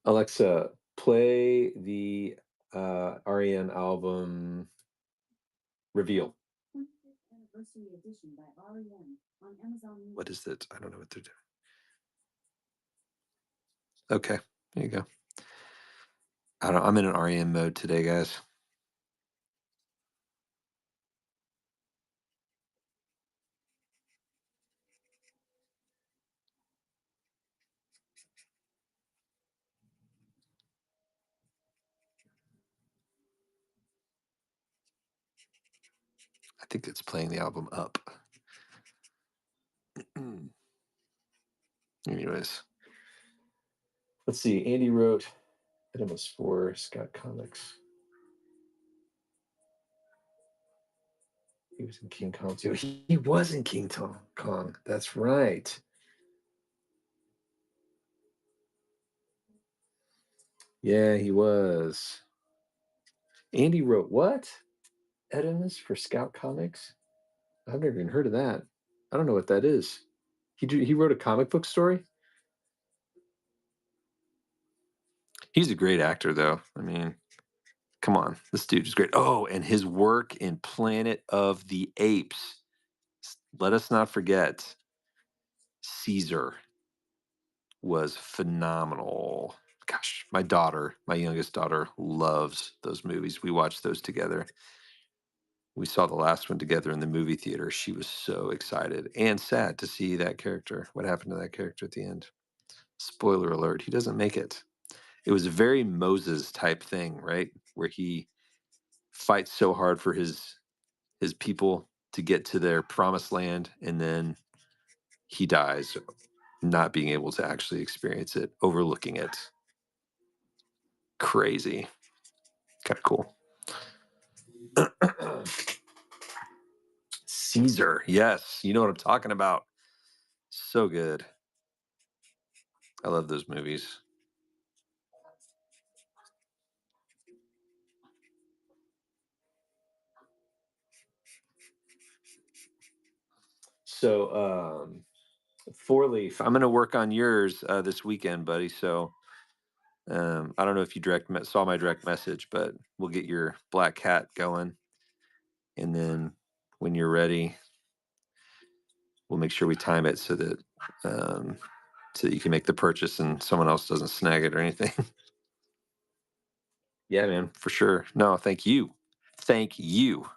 Alexa, play the REM album Reveal. What is it? I don't know what they're doing. Okay, there you go. I'm in an REM mode today, guys. I think it's playing the album Up. Anyways, let's see. Andy wrote Animals for Scott Comics. He was in King Kong too. He was in King Kong. That's right. Yeah, he was. Andy wrote what? Edimus for Scout Comics? I've never even heard of that. I don't know what that is. He wrote a comic book story? He's a great actor, though. I mean, come on. This dude is great. Oh, and his work in Planet of the Apes. Let us not forget Caesar was phenomenal. Gosh, my youngest daughter, loves those movies. We watched those together. We saw the last one together in the movie theater. She was so excited and sad to see that character. What happened to that character at the end? Spoiler alert, he doesn't make it. It was a very Moses type thing, right? Where he fights so hard for his people to get to their promised land, and then he dies. not being able to actually experience it, overlooking it. Crazy. Kind of cool. Caesar. Yes. You know what I'm talking about. So good. I love those movies. So, Four Leaf, I'm going to work on yours this weekend, buddy. So, I don't know if you saw my direct message, but we'll get your black cat going. And then when you're ready, we'll make sure we time it so that you can make the purchase and someone else doesn't snag it or anything. Yeah, man, for sure. No, thank you. Thank you.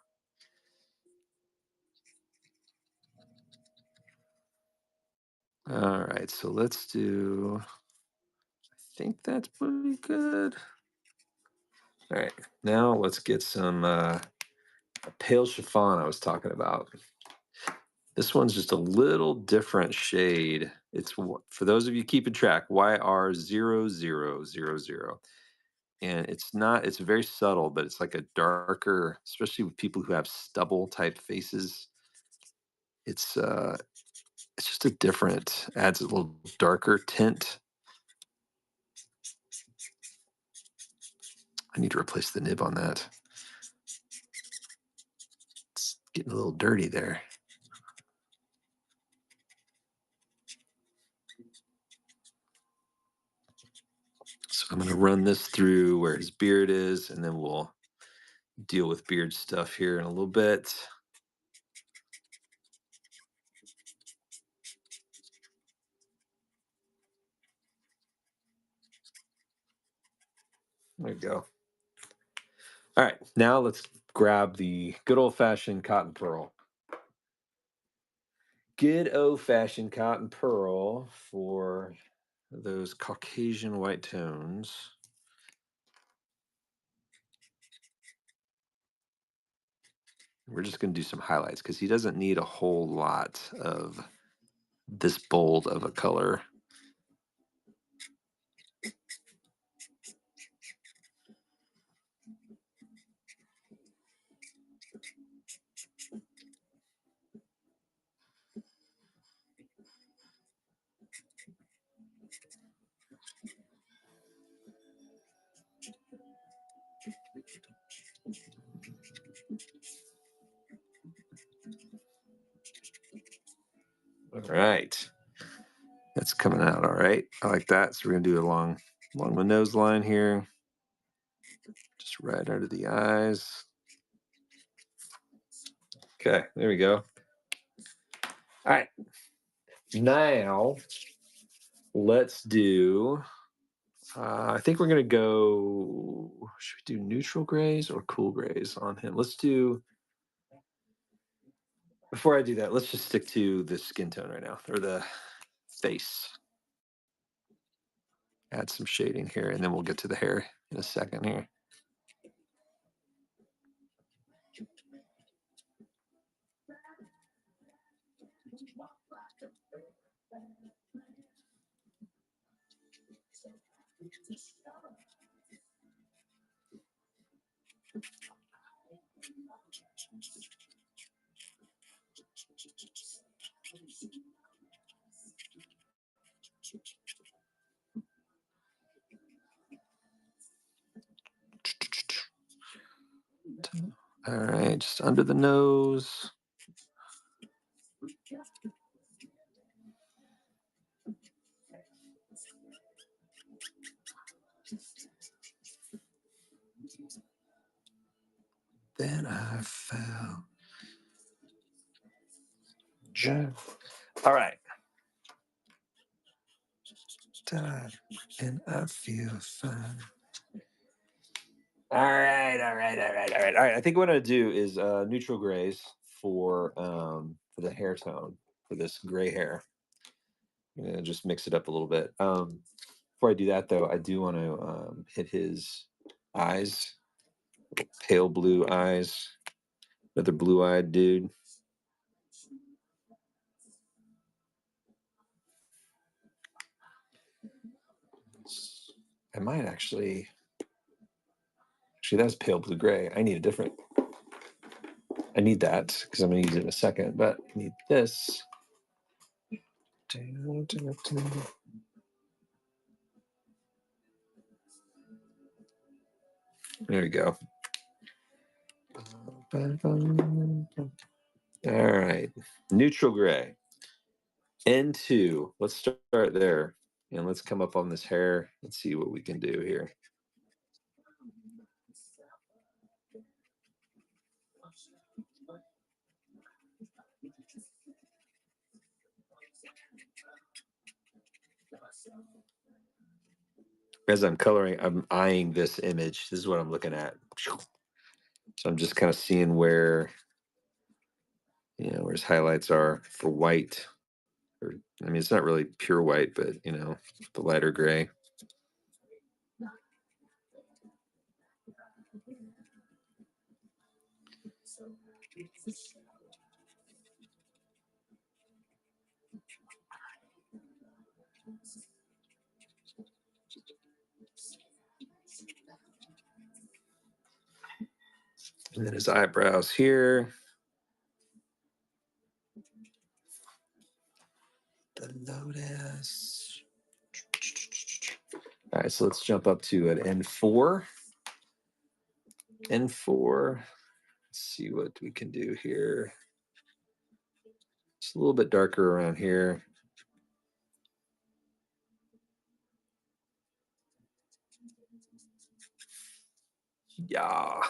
All right, so let's do. I think that's pretty good. All right, now let's get some pale chiffon I was talking about. This one's just a little different shade. It's for those of you keeping track, YR0000. And it's very subtle, but it's like a darker, especially with people who have stubble type faces. It's just a different, adds a little darker tint. I need to replace the nib on that. It's getting a little dirty there. So I'm going to run this through where his beard is, and then we'll deal with beard stuff here in a little bit. There you go. All right, now let's grab the good old-fashioned cotton pearl. Good old-fashioned cotton pearl for those Caucasian white tones. We're just going to do some highlights because he doesn't need a whole lot of this bold of a color. All right. That's coming out all right. I like that. So we're going to do it along the nose line here. Just right under the eyes. Okay, there we go. All right. Now, let's do, I think we're going to go, should we do neutral grays or cool grays on him? Let's do, before I do that, let's just stick to the skin tone right now, or the face. Add some shading here, and then we'll get to the hair in a second here. All right, just under the nose. Then I fell. All right. And I feel fine. All right. I think what I'm gonna do is neutral grays for the hair tone for this gray hair. I'm gonna just mix it up a little bit. Before I do that, though, I do want to hit his eyes, pale blue eyes. Another blue-eyed dude. I might actually that's pale blue gray. I need a different. I need that because I'm going to use it in a second, but I need this. There we go. All right. Neutral gray. N2. Let's start there. And let's come up on this hair. Let's see what we can do here. As I'm coloring, I'm eyeing this image. This is what I'm looking at. So I'm just kind of seeing where, where his highlights are for white. Or, I mean, it's not really pure white, but, the lighter gray. And then his eyebrows here. The Lotus. All right, so let's jump up to an N4. N4. Let's see what we can do here. It's a little bit darker around here. Yeah.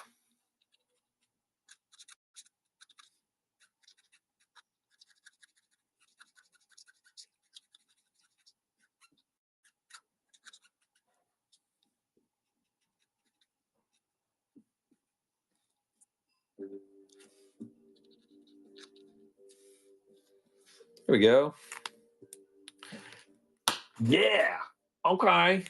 There we go. Yeah. Okay.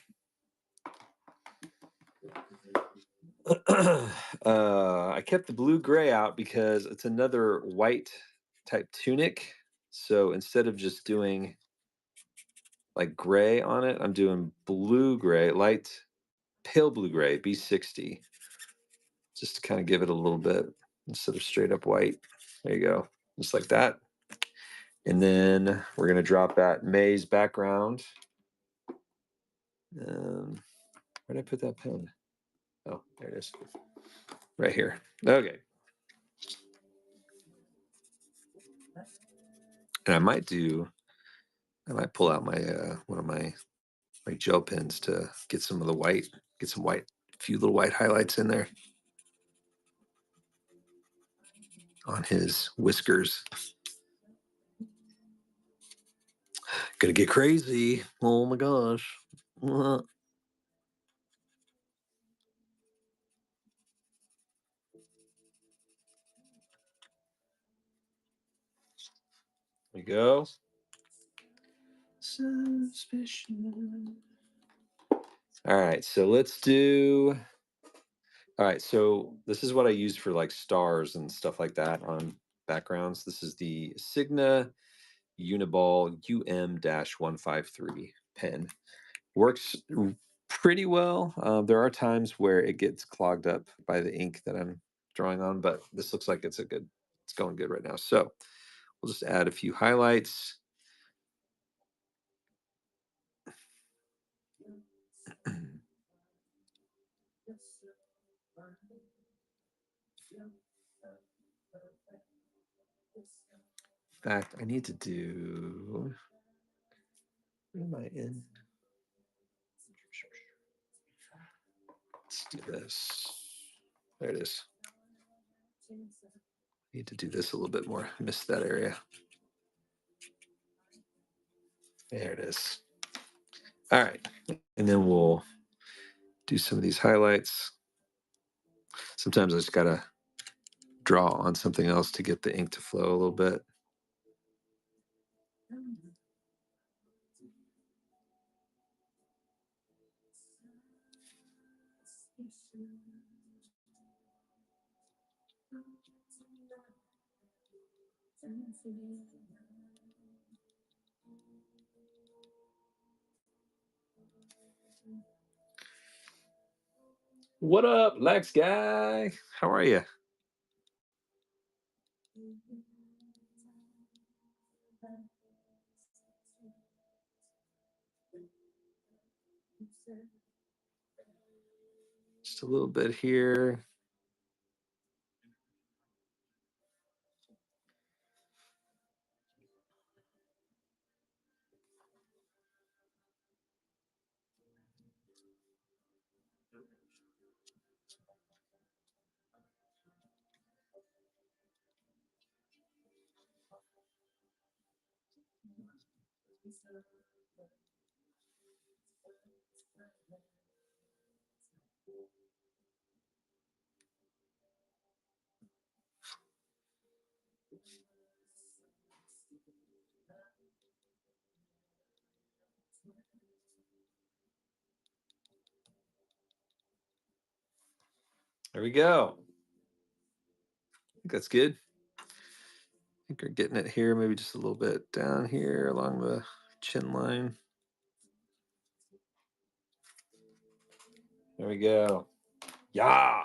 I kept the blue gray out because it's another white type tunic. So instead of just doing like gray on it, I'm doing blue gray, light pale blue gray, B60, just to kind of give it a little bit instead of straight up white. There you go, just like that. And then we're gonna drop that maize background. Where did I put that pen? Oh, there it is, right here. Okay. And I might pull out my one of my gel pens to get some of the white, get some white, a few little white highlights in there on his whiskers. Gonna get crazy. Oh my gosh. There we go. Suspicion. All right, so let's do. All right, so this is what I use for like stars and stuff like that on backgrounds. This is the Sigma Uniball UM-153 pen. Works pretty well. There are times where it gets clogged up by the ink that I'm drawing on, but this looks like it's going good right now. So we'll just add a few highlights. In fact, I need to do. Where am I in? Let's do this. There it is. Need to do this a little bit more. I missed that area. There it is. All right. And then we'll do some of these highlights. Sometimes I just got to draw on something else to get the ink to flow a little bit. What up, Lex guy? How are you? Just a little bit here. There we go. I think that's good. I think we're getting it here, maybe just a little bit down here along the chin line. There we go. Yeah.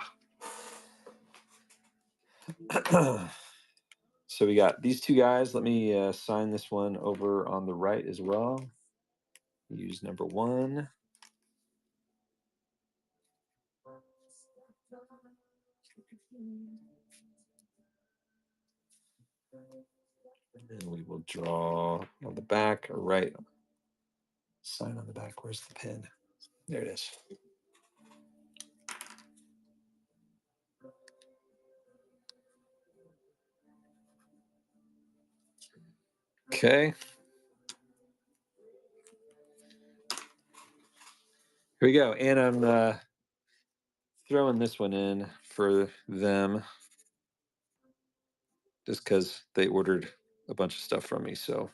So we got these two guys. Let me sign this one over on the right as well. Use number 1. And we will draw on the back or right. Sign on the back. Where's the pen? There it is. Okay. Here we go. And I'm throwing this one in for them just because they ordered a bunch of stuff from me. So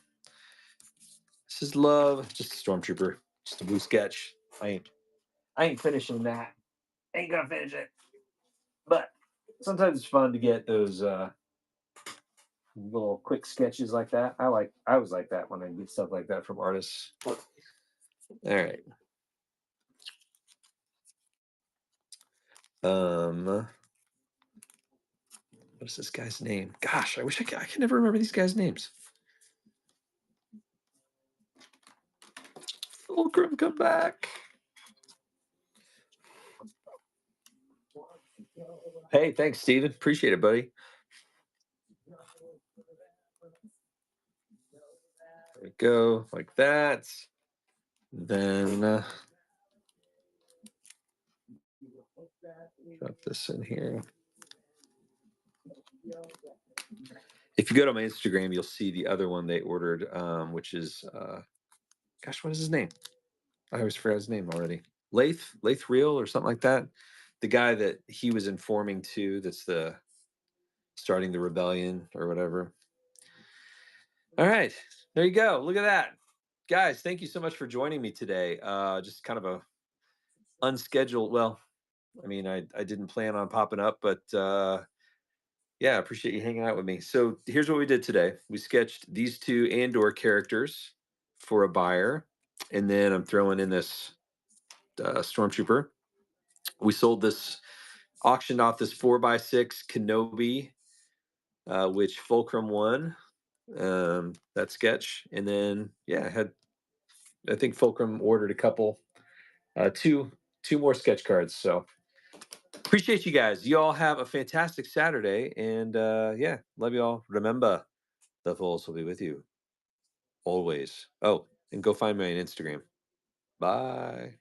this is love. Just a stormtrooper. Just a blue sketch. I ain't finishing that. Ain't gonna finish it. But sometimes it's fun to get those little quick sketches like that. I was like that when I get stuff like that from artists. All right. What is this guy's name? Gosh, I wish I can never remember these guys' names. Fulcrum, come back. Hey, thanks, Steven. Appreciate it, buddy. There we go, like that. Then drop this in here. If you go to my Instagram, you'll see the other one they ordered, which is, gosh, what is his name? I always forgot his name already. Lath Real or something like that. The guy that he was informing to, that's the starting the rebellion or whatever. All right, there you go. Look at that, guys. Thank you so much for joining me today. Just kind of a unscheduled. Well, I mean, I didn't plan on popping up, but yeah, I appreciate you hanging out with me. So here's what we did today. We sketched these two Andor characters for a buyer, and then I'm throwing in this stormtrooper. We sold this, auctioned off this 4x6 Kenobi, which Fulcrum won that sketch, and then yeah, I think Fulcrum ordered a couple, two more sketch cards. So appreciate you guys. You all have a fantastic Saturday, and yeah, love you all. Remember, the Force will be with you always. Oh, and go find me on Instagram. Bye.